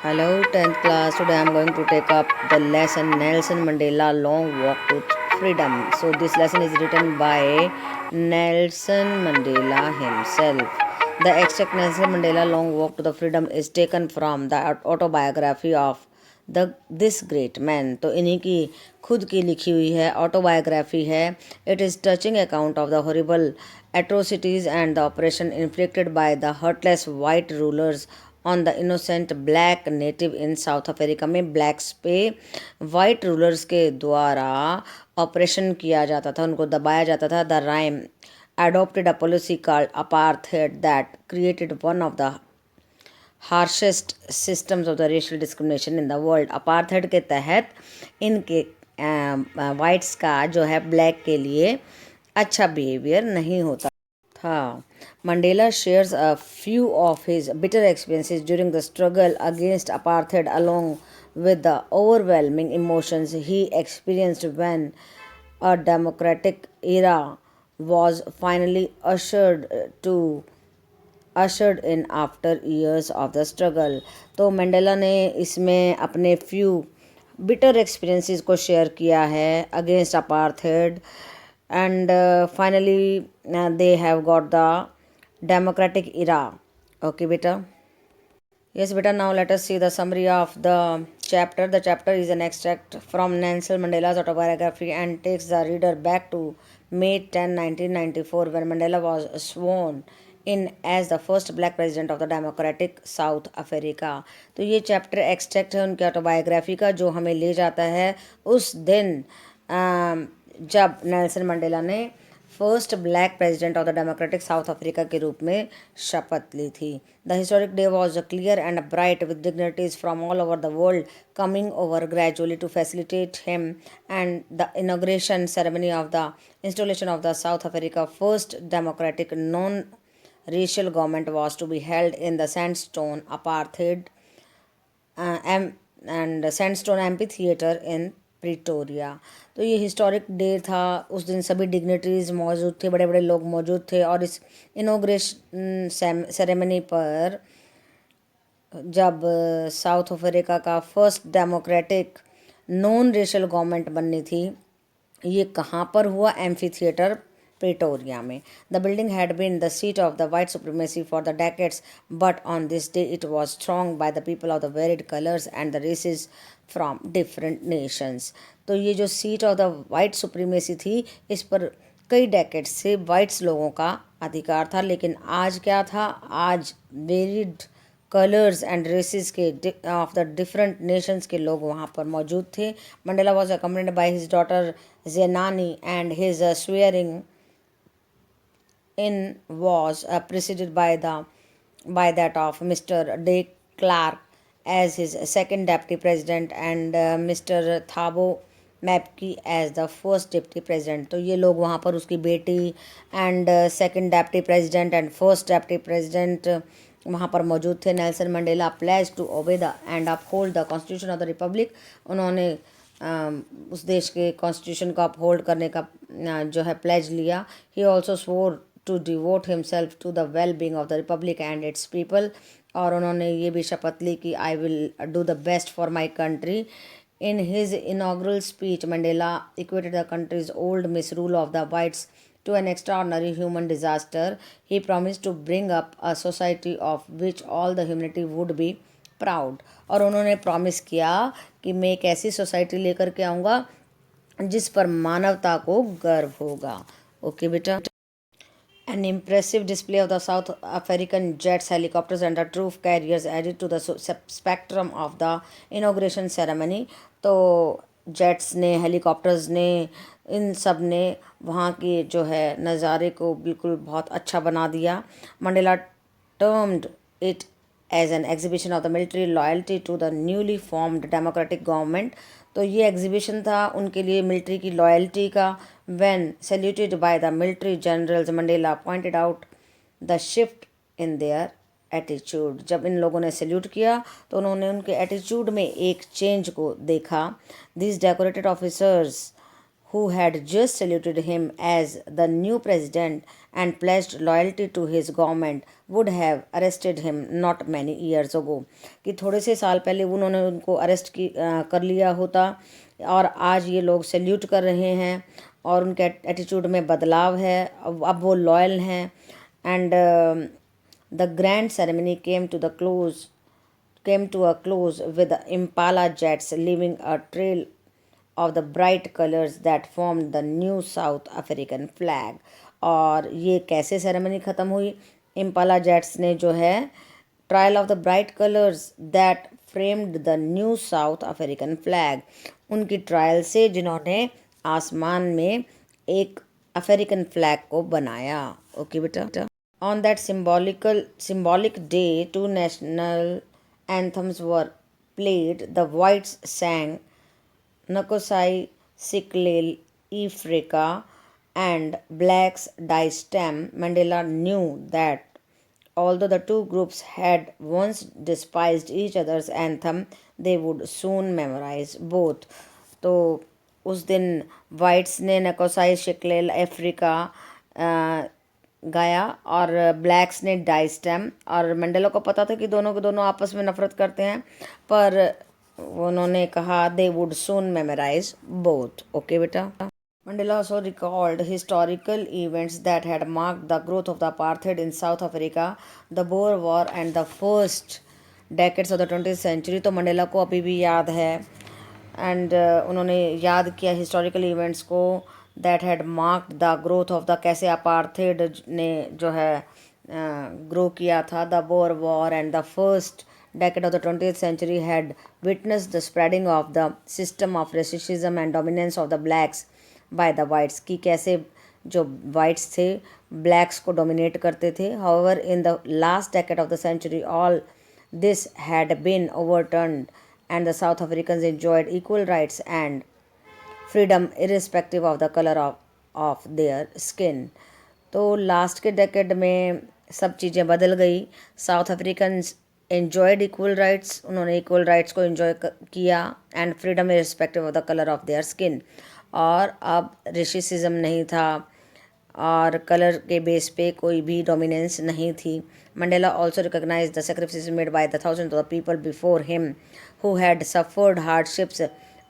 Hello, 10th class. Today I'm going to take up the lesson Nelson Mandela Long Walk to Freedom. So, this lesson is written by Nelson Mandela himself. The extract Nelson Mandela Long Walk to the Freedom is taken from the autobiography of this great man. तो इन्हीं की खुद की लिखी हुई है autobiography है। It is touching account of the horrible atrocities and the operation inflicted by the heartless white rulers on the innocent black native in South Africa में ब्लैक्स पे वाइट रूलर्स के द्वारा ऑपरेशन किया जाता था, उनको दबाया जाता था। The rhyme adopted a policy called apartheid that created one of the harshest systems of the racial discrimination in the world. Apartheid के तहत इनके वाइट्स का जो है ब्लैक के लिए अच्छा बिहेवियर नहीं होता था। Mandela shares a few of his bitter experiences during the struggle against apartheid along with the overwhelming emotions he experienced when a democratic era was finally ushered in after years of the struggle। तो Mandela ने इसमें अपने few bitter experiences को share किया है against apartheid and finally they have got the democratic era. Okay बेटा। Yes, beta. Now let us see the summary of the chapter. The chapter is an extract from Nelson Mandela's autobiography and takes the reader back to May 10, 1994, when Mandela was sworn in as the first black president of the Democratic South Africa। तो ये chapter extract है उनकी autobiography का, जो हमें ले जाता है उस दिन जब नेल्सन मंडेला ने first black president of the democratic South Africa के रूप में शपथ ली थी। The historic day was clear and bright with dignitaries from all over the world coming over gradually to facilitate him and the inauguration ceremony of the installation of the South Africa first democratic non racial government was to be held in the Sandstone Apartheid and Sandstone Amphitheater in Pretoria. तो ये historic day था, उस दिन सभी dignitaries मौजूद थे, बड़े बड़े लोग मौजूद थे। और इस इनोग्रेशन सेरेमनी पर जब साउथ अफ्रीका का first democratic non racial government बननी थी, ये कहाँ पर हुआ? एम्फी थिएटर प्रिटोरिया में। The building had been the seat of the white supremacy for the decades, but on this day it was throng by the people of the varied colours and the races from different nations. तो ये जो seat of the white supremacy थी, इस पर कई decades से whites लोगों का अधिकार था। लेकिन आज क्या था? आज वेरिड कलर्स एंड रेसेस के ऑफ द डिफरेंट नेशंस के लोग वहाँ पर मौजूद थे। Mandela was accompanied by his daughter Zenani and his swearing in was preceded by that of Mr. De Klerk as his second deputy president and Mr. Thabo Mbeki as the first deputy president। तो ये लोग वहाँ पर उसकी बेटी and second deputy president and first deputy president वहाँ पर मौजूद थे। Nelson Mandela pledge to obey the and uphold the constitution of the republic. उन्होंने उस देश के कॉन्स्टिट्यूशन को अपहोल्ड करने का जो है प्लेज लिया। He also swore to devote himself to the well being of the republic and its people. और उन्होंने ये भी शपथ ली कि I will do the best for my country. In his inaugural speech Mandela equated the country's old misrule of the whites to an extraordinary human disaster. He promised to bring up a society of which all the humanity would be proud। और उन्होंने promise किया कि मैं एक ऐसी society लेकर के आऊँगा जिस पर मानवता को गर्व होगा। ओके बेटा। An impressive display of the South African jets, helicopters and the troop carriers added to the spectrum of the inauguration ceremony। तो जेट्स ने, हेलीकॉप्टर्स ने, इन सब ने वहाँ के जो है नज़ारे को बिल्कुल बहुत अच्छा बना दिया। Mandela termed it as an exhibition of the military loyalty to the newly formed democratic government. तो ये एग्जीबिशन था उनके लिए मिलिट्री की लॉयल्टी का। When saluted by the military generals Mandela pointed out the shift in their attitude. जब इन लोगों ने सैल्यूट किया तो उन्होंने उनके एटीट्यूड में एक चेंज को देखा। This decorated officers who had just saluted him as the new president and pledged loyalty to his government, would have arrested him not many years ago. कि थोड़े से साल पहले उन्होंने उनको कर लिया होता, और आज ये लोग सल्यूट कर रहे हैं और उनके एटीट्यूड में बदलाव है, अब वो लॉयल हैं. And the grand ceremony came to a close with the Impala jets leaving a trail of the bright colors that formed the new South African flag. और ये कैसे सेरेमनी ख़त्म हुई? इम्पाला जेट्स ने जो है trial of the bright colours that framed the new south African flag, उनकी trial से जिन्होंने आसमान में एक अफ्रीकन फ्लैग को बनाया. ओके बेटा. On that symbolic day, two national anthems were played. The whites sang Nkosi Sikelel Ifrika and blacks Die Stem. Mandela knew that although the two groups had once despised each other's anthem, they would soon memorize both. तो उस दिन whites ने नकोसाई शिकलेल Africa गाया और blacks ने die stem. और Mandela को पता था कि दोनों के दोनों आपस में नफरत करते हैं, पर उन्होंने कहा they would soon memorise both. Okay बेटा. Mandela also recalled historical events that had marked the growth of the apartheid in South Africa, the Boer War and the first decades of the 20th century. तो Mandela को अभी भी याद है, and उन्होंने याद किया हिस्टोरिकल इवेंट्स को that had marked the growth of the, कैसे अपार्थेड ने जो है ग्रो किया था. The bore war and the first decade of the 20th century had witnessed the spreading of the system of racism and dominance of the blacks by the whites, कि कैसे जो whites थे blacks को dominate करते थे. However, in the last decade of the century, all this had been overturned and the South Africans enjoyed equal rights and freedom irrespective of the color of their skin. तो last के decade में सब चीज़ें बदल गई. South Africans enjoyed equal rights, उन्होंने equal rights को enjoy किया, and freedom irrespective of the colour of their skin. और अब रेसिज्म नहीं था और कलर के बेस पे कोई भी डोमिनेंस नहीं थी. Mandela also recognise the sacrifices made by the thousand of the people before him who had suffered hardships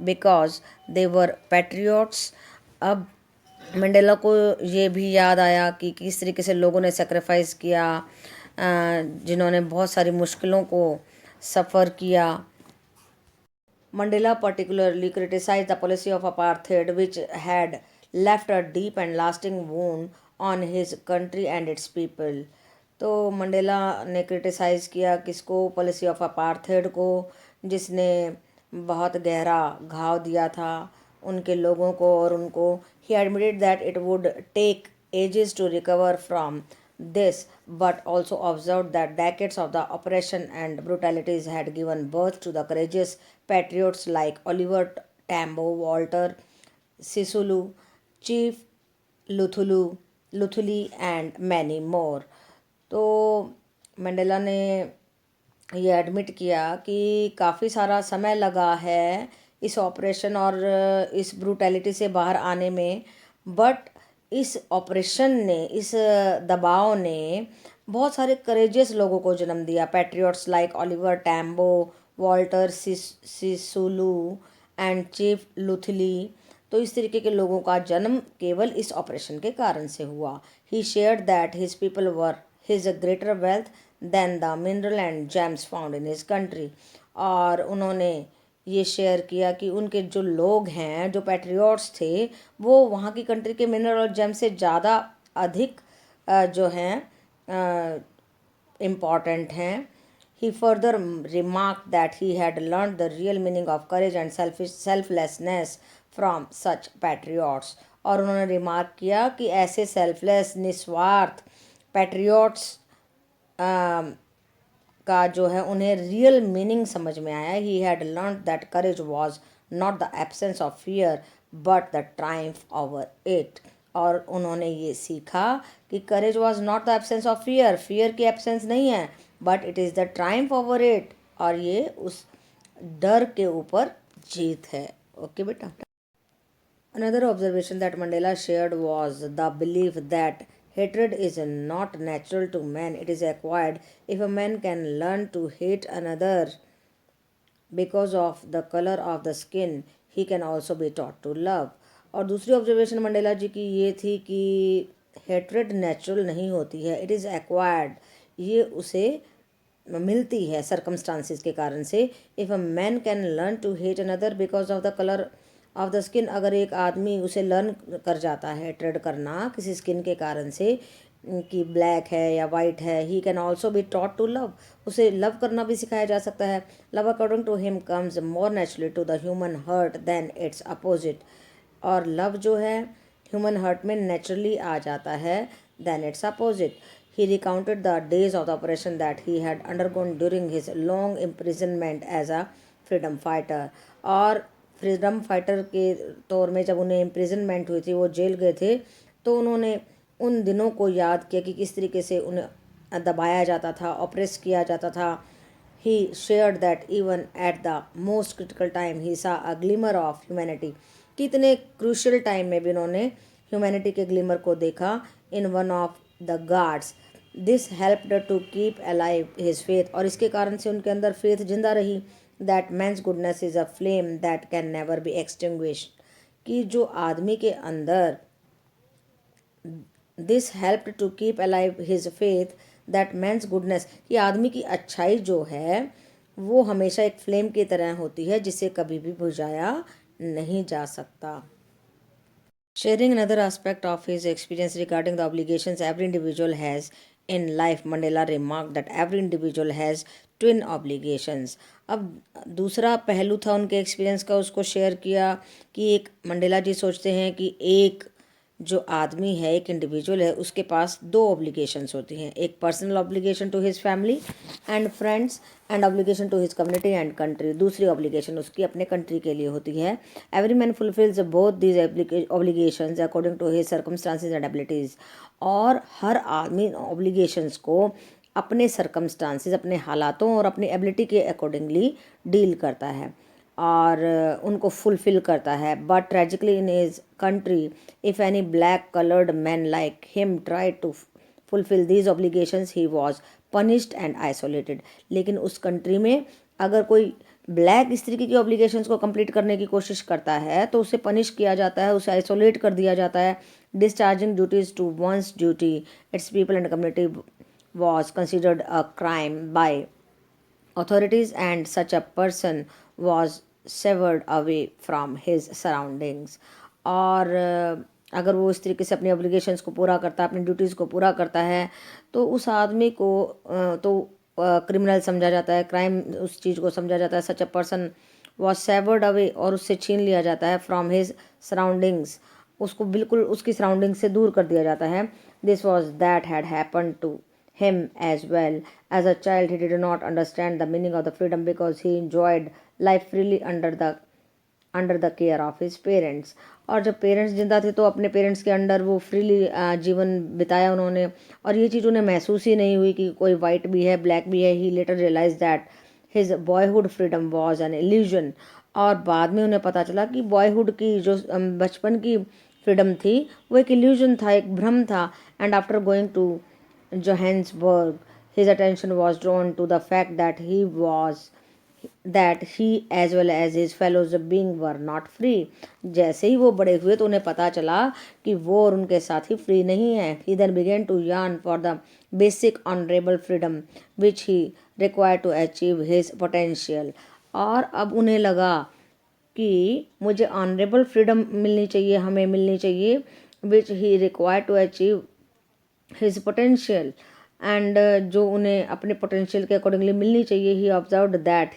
because they were patriots. अब मंडेला को ये भी याद आया कि किस तरीके से लोगों ने सेक्रीफाइस किया, जिन्होंने बहुत सारी मुश्किलों को सफ़र किया. Mandela particularly criticized the policy of apartheid, which had left a deep and lasting wound on his country and its people. तो मंडेला ने क्रिटिसाइज़ किया किसको? पॉलिसी ऑफ अपार्थेड को, जिसने बहुत गहरा घाव दिया था उनके लोगों को और उनको. He admitted that it would take ages to recover from this, but also observed that decades of the oppression and brutalities had given birth to the courageous patriots like Oliver Tambo, Walter Sisulu, Chief Luthuli and many more. तो Mandela ने ये admit किया कि काफ़ी सारा समय लगा है इस ऑपरेशन और इस ब्रूटैलिटी से बाहर आने में, बट इस ऑपरेशन ने, इस दबाव ने बहुत सारे करेजियस लोगों को जन्म दिया. Patriots like Oliver Tambo, Walter Sisulu and Chief Luthuli. तो इस तरीके के लोगों का जन्म केवल इस ऑपरेशन के कारण से हुआ. He shared that his people were his greater wealth than the mineral and gems found in his country. और उन्होंने ये शेयर किया कि उनके जो लोग हैं, जो पैट्रियट्स थे, वो वहाँ की कंट्री के मिनरल और जेम से ज़्यादा अधिक जो हैं इम्पॉर्टेंट हैं. He further remarked that he had learned the real meaning of courage and selflessness from such patriots. और उन्होंने रिमार्क किया कि ऐसे सेल्फलेस, निस्वार्थ पैट्रियट्स का जो है उन्हें रियल मीनिंग समझ में आया. He had learn that courage was not the absence of fear but the triumph over it. और उन्होंने ये सीखा कि courage was not the absence of fear, fear की एब्सेंस नहीं है, but it is the triumph over it, और ये उस डर के ऊपर जीत है. ओके बेटा. Another observation that Mandela shared was the belief that hatred is not natural to man, it is acquired. If a man can learn to hate another because of the color of the skin, he can also be taught to love. और दूसरी observation Mandela जी की ये थी कि hatred natural नहीं होती है, it is acquired, ये उसे मिलती है सरकमस्टांसिस के कारण से. If a man can learn to hate another because of the colour of the skin, अगर एक आदमी उसे लर्न कर जाता है ट्रेड करना किसी स्किन के कारण से कि ब्लैक है या वाइट है, he can also be taught to love, उसे लव करना भी सिखाया जा सकता है. Love according to him comes more naturally to the human heart than its opposite. और लव जो है ह्यूमन हर्ट में नेचुरली आ जाता है than its opposite. He recounted the days of the operation that he had undergone during his long imprisonment as a freedom fighter. और freedom fighter के तौर में जब उन्हें इम्प्रिजनमेंट हुई थी, वो जेल गए थे, तो उन्होंने उन दिनों को याद किया कि किस तरीके से उन्हें दबाया जाता था, ऑप्रेस किया जाता था. He shared that even at the most critical time he saw a glimmer of humanity. कितने क्रूशियल टाइम में भी उन्होंने ह्यूमैनिटी के ग्लिमर को देखा in one of the guards. This helped to keep alive his faith, और इसके कारण से उनके अंदर फेथ जिंदा रही. That man's goodness is a flame that can never be extinguished, कि जो आदमी के अंदर this helped to keep alive his faith that man's goodness, कि आदमी की अच्छाई जो है वो हमेशा एक फ्लेम की तरह होती है जिसे कभी भी बुझाया नहीं जा सकता. Sharing another aspect of his experience regarding the obligations every individual has in life, Mandela remarked that every individual has twin obligations. अब दूसरा पहलू था उनके एक्सपीरियंस का, उसको शेयर किया कि एक मंडेला जी सोचते हैं कि एक जो आदमी है, एक इंडिविजुअल है, उसके पास दो ऑब्लिगेशंस होती हैं. एक personal obligation to his family and friends and obligation to his community and country. दूसरी ऑब्लिगेशन उसकी अपने कंट्री के लिए होती है. Every man fulfils both these obligations according to his circumstances and abilities. और हर आदमी ऑब्लिगेशंस को अपने सर्कमस्टांसिस, अपने हालातों और अपनी एबिलिटी के अकॉर्डिंगली डील करता है और उनको फुलफिल करता है. But tragically in his country, if any black coloured man like him try to fulfil these obligations, he was punished and isolated. लेकिन उस कंट्री में अगर कोई ब्लैक इस तरीके की ऑब्लिगेशंस को कंप्लीट करने की कोशिश करता है तो उसे पनिश किया जाता है, उसे आइसोलेट कर दिया जाता है. Discharging duties to one's duty its people and community was considered a crime by authorities, and such a person was severed away from his surroundings. और अगर वो इस तरीके से अपनी ऑब्लिगेशंस को पूरा करता है, अपनी ड्यूटीज़ को पूरा करता है, तो उस आदमी को तो क्रिमिनल समझा जाता है, क्राइम उस चीज़ को समझा जाता है. Such a person was severed away, और उससे छीन लिया जाता है फ्रॉम हिज सराउंडिंग्स, उसको बिल्कुल उसकी सराउंडिंग से दूर कर दिया जाता है. This was that had happen to him as well. As a child, he did not understand the meaning of the freedom because he enjoyed life freely under the care of his parents. और जब parents जिंदा थे तो अपने parents के under वो freely जीवन बिताया उन्होंने, और ये चीज़ उन्हें महसूस ही नहीं हुई कि कोई वाइट भी है, ब्लैक भी है. He later realise that his boyhood freedom was an illusion. और बाद में उन्हें पता चला कि बॉयहुड की जो बचपन की फ्रीडम थी वो एक इल्यूजन था, एक भ्रम था. And after going to Johannesburg, his attention was drawn to the fact that he as well as his fellows being were not free. जैसे ही वो बड़े हुए तो उन्हें पता चला कि वो और उनके साथी फ्री नहीं हैं. He then began to yearn for the basic honorable freedom which he required to achieve his potential. और अब उन्हें लगा कि मुझे ऑनरेबल फ्रीडम मिलनी चाहिए, हमें मिलनी चाहिए, which he required to achieve his potential, and जो उन्हें अपने पोटेंशियल के अकॉर्डिंगली मिलनी चाहिए. He observed that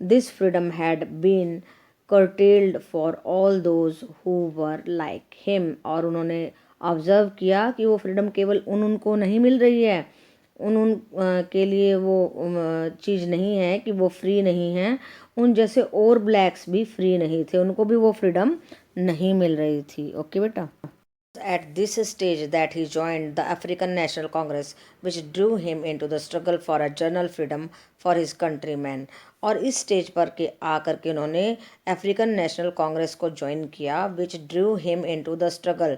this freedom had been curtailed for all those who were like him. और उन्होंने ऑब्जर्व किया कि वो फ्रीडम केवल उनको नहीं मिल रही है, उन के लिए वो चीज़ नहीं है कि वो फ्री नहीं हैं, उन जैसे और ब्लैक्स भी फ्री नहीं थे, उनको भी वो फ्रीडम नहीं मिल रही थी. ओके बेटा. At this stage that he joined the African National Congress, which drew him into the struggle for a general freedom for his countrymen. और इस स्टेज पर के आकर के उन्होंने अफ्रीकन नेशनल कांग्रेस को ज्वाइन किया, which drew him into the struggle,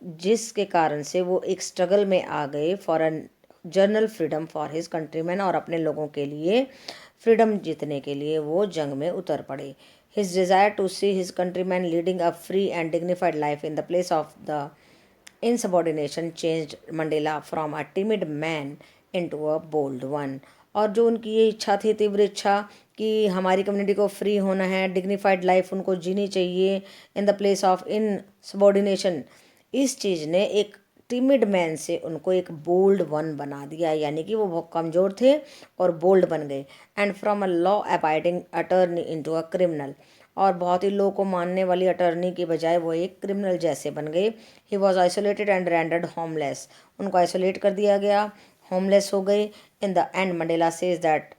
जिसके कारण से वो एक स्ट्रगल में आ गए for a general freedom for his countryman, और अपने लोगों के लिए फ्रीडम जीतने के लिए वो जंग में उतर पड़े. His desire to see his countryman leading a free and dignified life in the place of the insubordination changed Mandela from a timid man into a bold one. और जो उनकी ये इच्छा थी, तीव्र इच्छा कि हमारी कम्युनिटी को फ्री होना है, डिग्निफाइड लाइफ उनको जीनी चाहिए इन the place of in subordination, इस चीज़ ने एक टिमिड मैन से उनको एक बोल्ड वन बना दिया, यानी कि वो बहुत कमज़ोर थे और बोल्ड बन गए. And from a law abiding attorney into a criminal, और बहुत ही लो को मानने वाली अटर्नी की बजाय वो एक क्रिमिनल जैसे बन गए. He was isolated and rendered homeless, उनको आइसोलेट कर दिया गया, होमलेस हो गए. In the end Mandela says that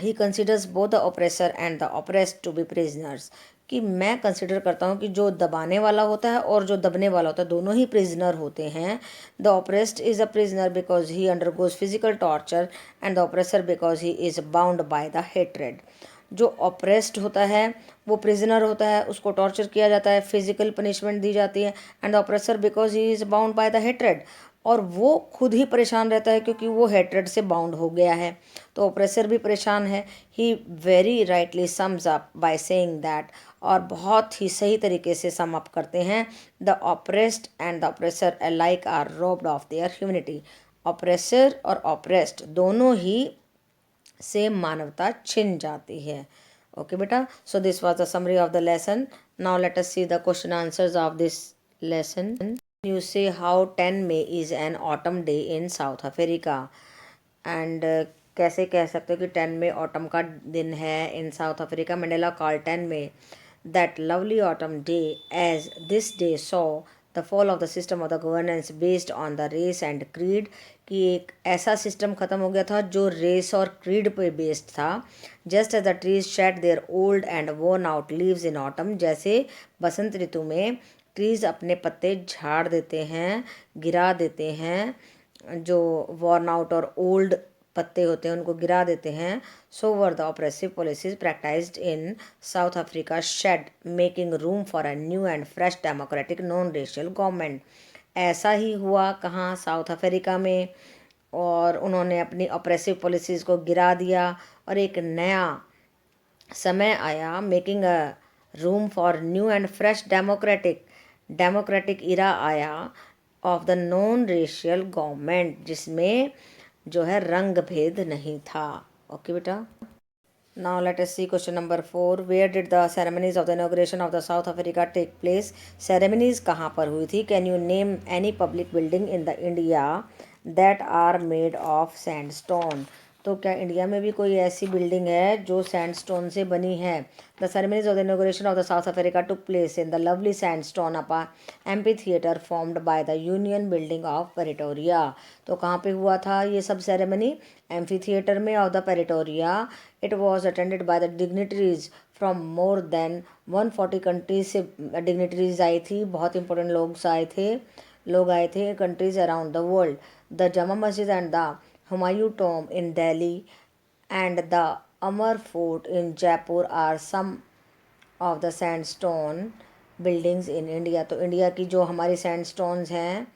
he considers both the oppressor and the oppressed to be prisoners, कि मैं कंसिडर करता हूँ कि जो दबाने वाला होता है और जो दबने वाला होता है दोनों ही प्रिजनर होते हैं. The oppressed is a prisoner because he undergoes physical torture and the oppressor because he is bound by the hatred. जो ऑपरेस्ड होता है वो प्रिजनर होता है, उसको टॉर्चर किया जाता है, फिजिकल पनिशमेंट दी जाती है. And the oppressor because he is bound by the hatred, और वो खुद ही परेशान रहता है क्योंकि वो हेट्रेड से बाउंड हो गया है, तो ऑपरेसर भी परेशान है. He very rightly sums up by saying that, और बहुत ही सही तरीके से सम अप करते हैं, the oppressed and the oppressor alike are robbed of their humanity. Oppressor और ऑपरेस्ड दोनों ही से मानवता छिन जाती है. ओके बेटा, so this was the summary of the lesson. Now let us see the question answers of this lesson. You say how 10 May is an autumn day in South Africa. And कैसे कह सकते हो कि 10 May autumn का दिन है in South Africa. Mandela call 10 May that lovely autumn day, as this day saw the fall of the system of the governance based on the race and creed, कि एक ऐसा सिस्टम ख़त्म हो गया था जो रेस और क्रीड पे बेस्ड था. Just as the trees shed their old and worn out leaves in autumn, जैसे बसंत ऋतु में ट्रीज अपने पत्ते झाड़ देते हैं, गिरा देते हैं, जो वॉर्न आउट और ओल्ड पत्ते होते हैं उनको गिरा देते हैं. So were the oppressive policies practised in South Africa shed making room for a new and fresh democratic non racial government. ऐसा ही हुआ कहाँ, साउथ अफ्रीका में, और उन्होंने अपनी ऑपरेसिव पॉलिसीज़ को गिरा दिया और एक नया समय आया, making a room for new and fresh democratic era आया of the non racial government, जिसमें जो है रंग भेद नहीं था. ओके बेटा. Now let us see question number 4. Where did the ceremonies of the inauguration of the South Africa take place? Ceremonies कहाँ पर हुई थी? Can you name any public building in the India that are made of sandstone? तो क्या India में भी कोई ऐसी बिल्डिंग है जो सैंडस्टोन से बनी है? The ceremonies of the inauguration of the South Africa took place in the lovely sandstone अपा amphitheatre formed by the Union Buildings of Pretoria. तो कहाँ पे हुआ था ये सब सेरेमनी? एम्फी थिएटर में of the Pretoria. It was attended by the dignitaries from more than 140 countries से डिग्निटरीज आई थी, बहुत इंपॉर्टेंट लोग आए थे countries around the world. The Jama मस्जिद and the Humayun tomb in Delhi and the Amer fort in Jaipur are some of the sandstone buildings in India. तो India की जो हमारी सैंडस्टोन्स हैं,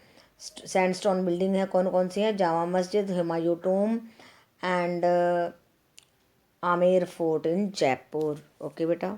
सैंडस्टोन बिल्डिंग है कौन कौन सी हैं? Jama Masjid, Humayun Tom and Amer fort in Jaipur. Okay बेटा.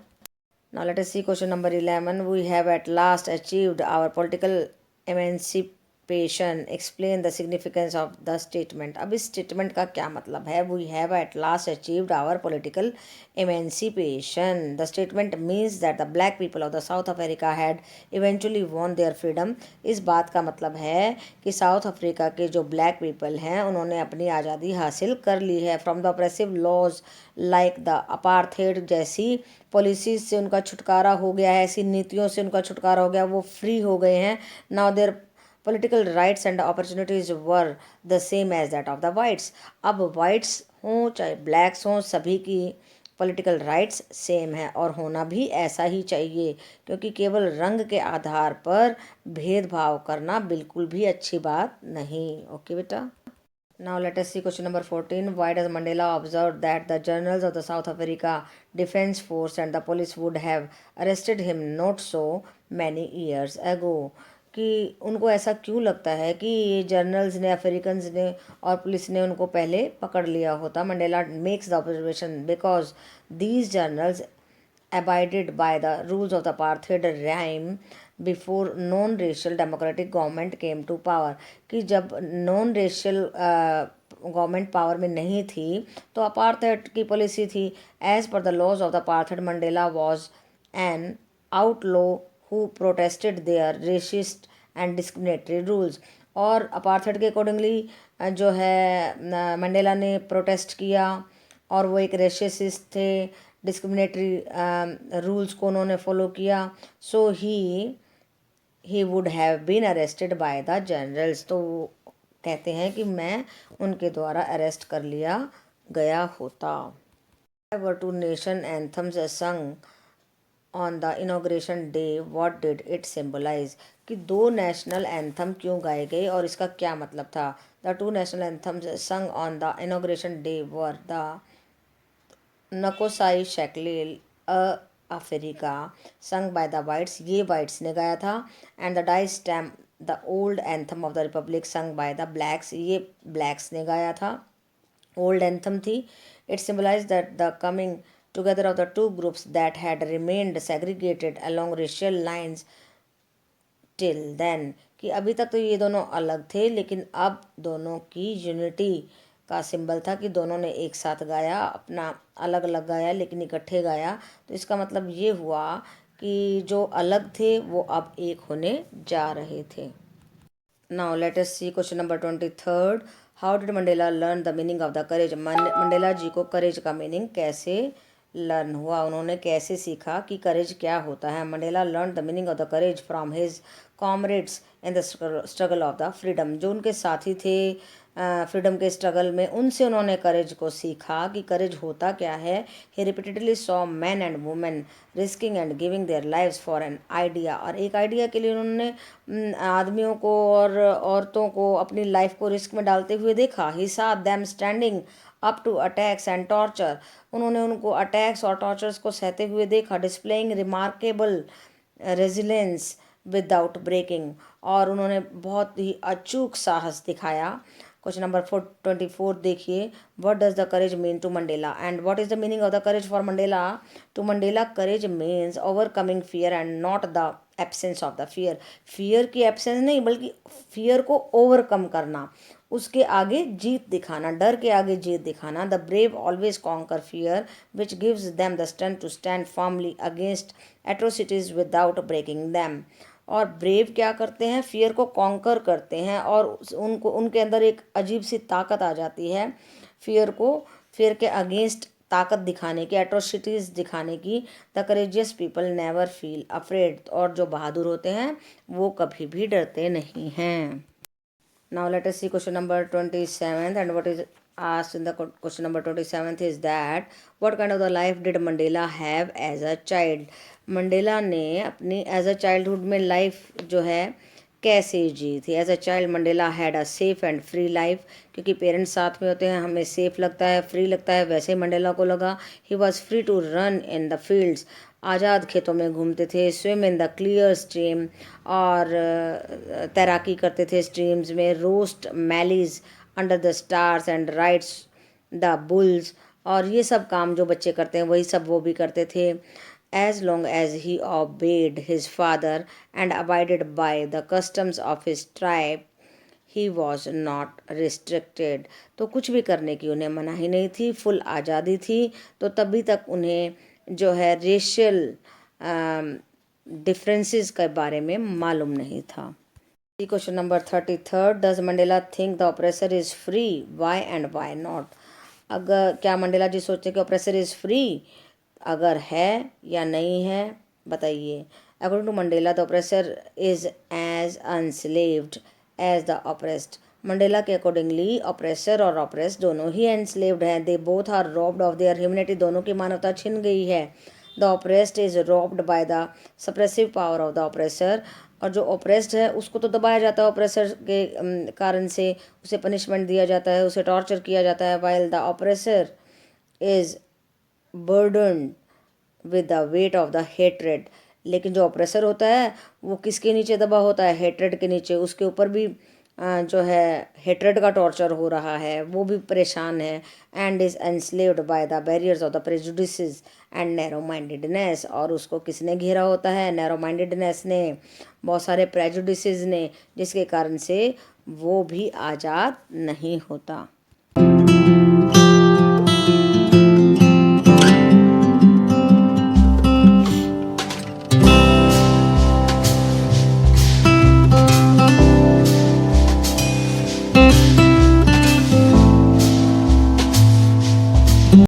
Now let us see question number 11. We have at last achieved our political emancipation. Explain the significance of the statement. अब इस statement का क्या मतलब है? We have at last achieved our political emancipation. The statement means that the black people of the South Africa had eventually won their freedom. इस बात का मतलब है कि साउथ अफ्रीका के जो ब्लैक पीपल हैं उन्होंने अपनी आज़ादी हासिल कर ली है. From the oppressive laws like the apartheid जैसी पॉलिसीज से उनका छुटकारा हो गया है, ऐसी नीतियों से उनका छुटकारा हो गया, वो फ्री हो गए हैं. Now their political rights and opportunities were the same as that of the whites. अब वाइट्स हों चाहे ब्लैक्स हों, सभी की पॉलिटिकल राइट्स सेम है और होना भी ऐसा ही चाहिए, क्योंकि केवल रंग के आधार पर भेदभाव करना बिल्कुल भी अच्छी बात नहीं। ओके बेटा। Now let us see question number 14. Why does Mandela observe that the generals of the South Africa Defence Force and the police would have arrested him not so many years ago? कि उनको ऐसा क्यों लगता है कि ये journals ने, Africans ने और पुलिस ने उनको पहले पकड़ लिया होता। Mandela makes the observation because these journals abided by the rules of the apartheid regime before non-racial democratic government came to power। कि जब नॉन रेशियल गवर्नमेंट पावर में नहीं थी तो अपार्थेड की पॉलिसी थी। As per the laws of the apartheid Mandela was an outlaw who protested their racist and discriminatory rules. और apartheid के अकॉर्डिंगली जो है मंडेला ने प्रोटेस्ट किया और वो एक रेसिस्ट थे, डिस्क्रिमिनेटरी रूल्स को उन्होंने फॉलो किया। So he would have been arrested by the generals. तो कहते हैं कि मैं उनके द्वारा अरेस्ट कर लिया गया होता। Were two nation anthems sung on the inauguration day, what did it symbolize? कि दो नेशनल एंथम क्यों गाए गए और इसका क्या मतलब था। The two national anthems sung on the inauguration day were the Nkosi Sikelel Africa sung by the whites, ये वाइट्स ने गाया था। And the Die Stem the old anthem of the republic sung by the blacks, ये blacks ने गाया था, old anthem थी। It symbolise that the coming together of the two groups that had remained segregated along racial lines till then. कि अभी तक तो ये दोनों अलग थे लेकिन अब दोनों की यूनिटी का सिंबल था कि दोनों ने एक साथ गाया, अपना अलग अलग गाया लेकिन इकट्ठे गाया। तो इसका मतलब ये हुआ कि जो अलग थे वो अब एक होने जा रहे थे। Now let us see question number 23। How did Mandela learn the meaning of the courage? Mandela ji को करेज का मीनिंग कैसे लर्न हुआ, उन्होंने कैसे सीखा कि करेज क्या होता है? Mandela learn the meaning of the courage from his comrades in the struggle of the freedom. जो उनके साथी थे फ्रीडम के स्ट्रगल में, उनसे उन्होंने करेज को सीखा कि करेज होता क्या है। He repeatedly saw man and women risking and giving their lives for an idea. और एक आइडिया के लिए उन्होंने आदमियों को और औरतों को अपनी लाइफ को रिस्क में डालते हुए देखा। ही saw them standing up to attacks and torture। उन्होंने उनको अटैक्स और टॉर्चर्स को सहते हुए देखा। Displaying remarkable resilience without breaking, और उन्होंने बहुत ही अचूक साहस दिखाया। क्वेश्चन नंबर 24 देखिए। What does the courage mean to Mandela and what is the meaning of the courage for Mandela? To Mandela courage means overcoming fear and not the absence of the fear. Fear की absence नहीं बल्कि fear को overcome करना, उसके आगे जीत दिखाना, डर के आगे जीत दिखाना। The brave always conquer fear which gives them the strength to stand firmly against atrocities without breaking them. और ब्रेव क्या करते हैं? फियर को कॉन्कर करते हैं और उनको उनके अंदर एक अजीब सी ताकत आ जाती है फियर के अगेंस्ट ताकत दिखाने की, एट्रोसिटीज़ दिखाने की। The courageous people never feel afraid. और जो बहादुर होते हैं वो कभी भी डरते नहीं हैं। Now let us see question number 27th, and what is asked in the question number 27th is that what kind of the life did Mandela have as a child? Mandela ने अपनी एज अ चाइल्डहुड में life जो है कैसे जी थी? As a child Mandela had a safe and free life. क्योंकि parents साथ में होते हैं, हमें सेफ लगता है, फ्री लगता है, वैसे ही मंडेला को लगा। He was free to run in the fields, आज़ाद खेतों में घूमते थे। Swim in the clear stream, और तैराकी करते थे स्ट्रीम्स में। Roast mealies under the stars and rides the bulls. और ये सब काम जो बच्चे करते हैं वही सब वो भी करते थे। as long as he obeyed his father and abided by the customs of his tribe, he was not restricted। तो कुछ भी करने की उन्हें मनाही नहीं थी, फुल आज़ादी थी। तो तभी तक उन्हें जो है रेशियल डिफरेंसेस के बारे में मालूम नहीं था। Question number 33। Does Mandela think the oppressor is free? Why and why not? अगर क्या मंडेला जी सोचते हैं कि ऑपरेसर इज़ फ्री? अगर है या नहीं है बताइए। According to Mandela the oppressor is as enslaved as the oppressed. Mandela के अकॉर्डिंगली ऑप्रेसर और ऑप्रेस दोनों ही एनस्लेव्ड हैं। They both are robbed of their humanity, दोनों की मानवता छिन गई है। The oppressed is robbed by the suppressive power of the oppressor, और जो ऑप्रेस्ड है उसको तो दबाया जाता है ऑप्रेसर के कारण से, उसे पनिशमेंट दिया जाता है, उसे टॉर्चर किया जाता है। While the oppressor is burden with the weight of the hatred, लेकिन जो ऑप्रेसर होता है वो किसके नीचे दबा होता है? हेट्रेड के नीचे। उसके ऊपर भी जो है हेट्रेड का टॉर्चर हो रहा है, वो भी परेशान है। And is enslaved by the barriers of the prejudices and narrow mindedness, और उसको किसने घेरा होता है? नैरो माइंडेडनेस ने, बहुत सारे प्रेजुडिसेस ने, जिसके कारण से वो भी आज़ाद नहीं होता।